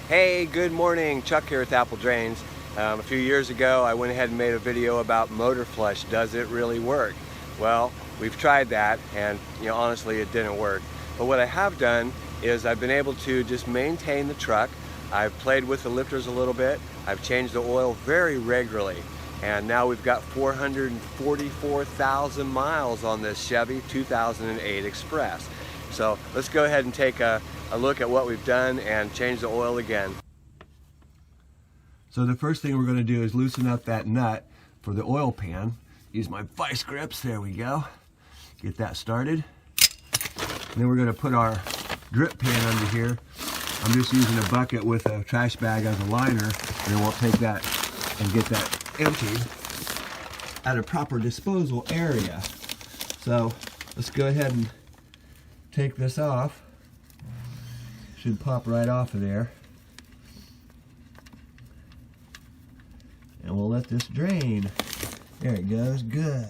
Hey, good morning. Chuck here with Apple Drains. A few years ago I went ahead and made a video about motor flush. Does it really work? Well, we've tried that and honestly it didn't work. But what I have done is I've been able to just maintain the truck. I've played with the lifters a little bit. I've changed the oil very regularly. And now we've got 444,000 miles on this Chevy 2008 Express. So let's go ahead and take a look at what we've done and change the oil again. So the first thing we're going to do is loosen up that nut for the oil pan. Use my vice grips, there we go. Get that started. And then we're going to put our drip pan under here. I'm just using a bucket with a trash bag as a liner, and then we'll take that and get that emptied at a proper disposal area. So let's go ahead and take this off. Should pop right off of there. And we'll let this drain. There it goes, good.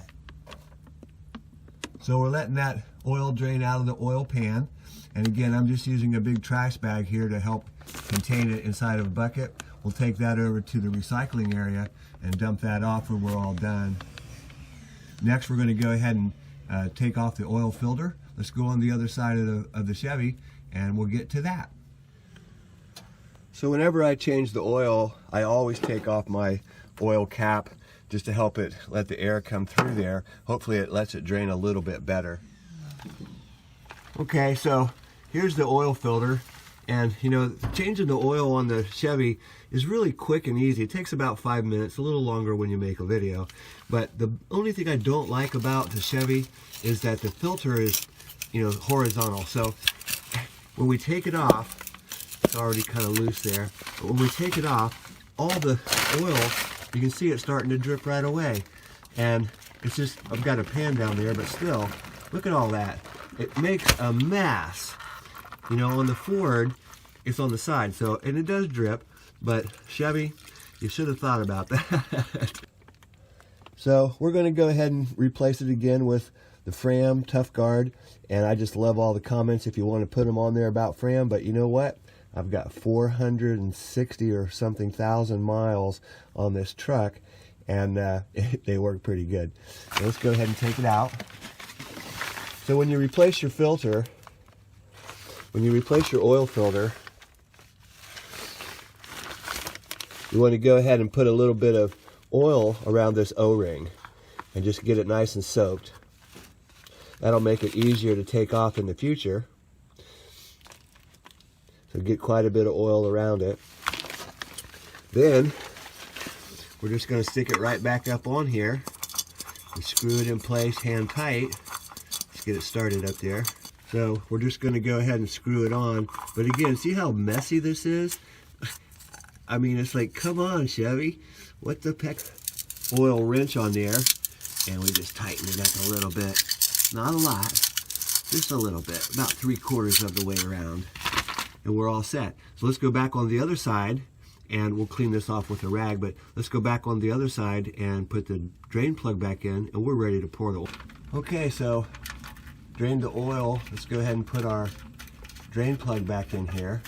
So we're letting that oil drain out of the oil pan. And again, I'm just using a big trash bag here to help contain it inside of a bucket. We'll take that over to the recycling area and dump that off when we're all done. Next, we're going to go ahead and take off the oil filter. Let's go on the other side of the Chevy and we'll get to that. So whenever I change the oil, I always take off my oil cap just to help it let the air come through there. Hopefully it lets it drain a little bit better. Okay, so here's the oil filter. And changing the oil on the Chevy is really quick and easy. It takes about 5 minutes, a little longer when you make a video. But the only thing I don't like about the Chevy is that the filter is, horizontal. So when we take it off, it's already kind of loose there. But when we take it off, all the oil, you can see it starting to drip right away. And it's just, I've got a pan down there, but still, look at all that. It makes a mess. On the Ford, it's on the side, and it does drip, but Chevy, you should have thought about that. So we're going to go ahead and replace it again with the Fram Tough Guard, and I just love all the comments if you want to put them on there about Fram, but you know what? I've got 460 or something thousand miles on this truck, and they work pretty good. So let's go ahead and take it out. So when you replace your filter, when you replace your oil filter, you want to go ahead and put a little bit of oil around this O-ring and just get it nice and soaked. That'll make it easier to take off in the future. So get quite a bit of oil around it. Then we're just going to stick it right back up on here and screw it in place hand tight. Let's get it started up there. So we're just going to go ahead and screw it on. But again, see how messy this is? I mean, it's like, come on, Chevy. What the heck? Oil wrench on there. And we just tighten it up a little bit. Not a lot. Just a little bit. About 3/4 of the way around. And we're all set. So let's go back on the other side. And we'll clean this off with a rag. But let's go back on the other side and put the drain plug back in. And we're ready to pour the oil. Okay, so drain the oil. Let's go ahead and put our drain plug back in here.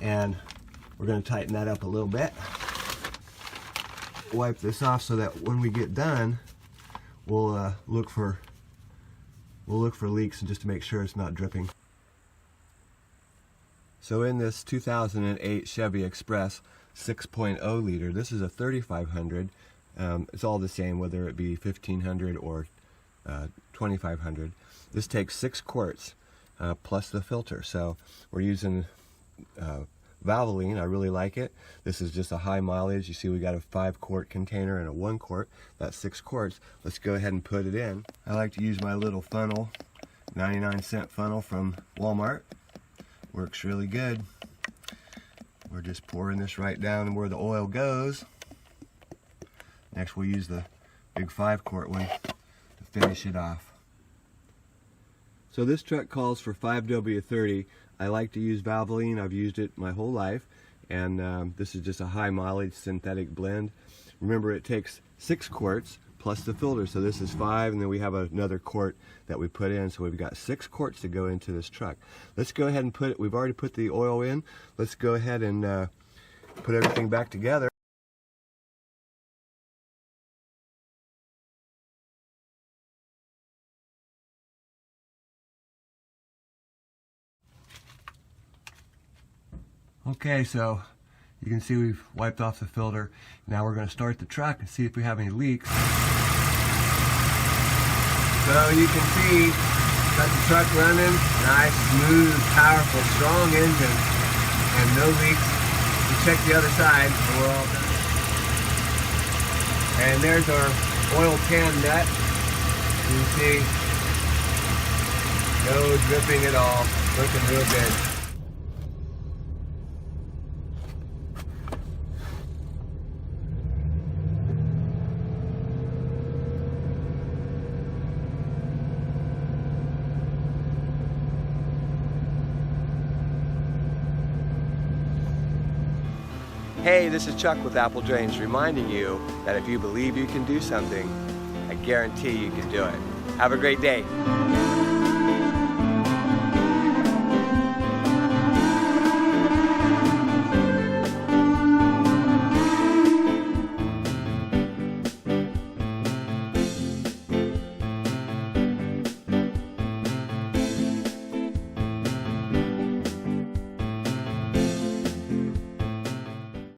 And we're going to tighten that up a little bit. Wipe this off so that when we get done, we'll look for leaks and just to make sure it's not dripping. So in this 2008 Chevy Express 6.0 liter, this is a 3500. It's all the same whether it be 1500 or 2500. This takes 6 quarts plus the filter. So we're using Valvoline. I really like it. This is just a high mileage. You see we got a 5-quart container and a 1 quart. That's 6 quarts. Let's go ahead and put it in. I like to use my little funnel, 99-cent funnel from Walmart. Works really good. We're just pouring this right down where the oil goes. Next we'll use the big 5-quart one to finish it off. So this truck calls for 5W30. I like to use Valvoline. I've used it my whole life, and this is just a high mileage synthetic blend. Remember, it takes 6 quarts plus plus the filter. So this is 5, and then we have another quart that we put in. So we've got 6 quarts to go into this truck. Let's go ahead and put it, we've already put the oil in. Let's go ahead and put everything back together. Okay, so you can see we've wiped off the filter. Now we're going to start the truck and see if we have any leaks. So you can see, got the truck running, nice, smooth, powerful, strong engine, and no leaks. We check the other side, and we're all done. And there's our oil pan nut. You can see, no dripping at all, looking real good. Hey, this is Chuck with Apple Drains, reminding you that if you believe you can do something, I guarantee you can do it. Have a great day.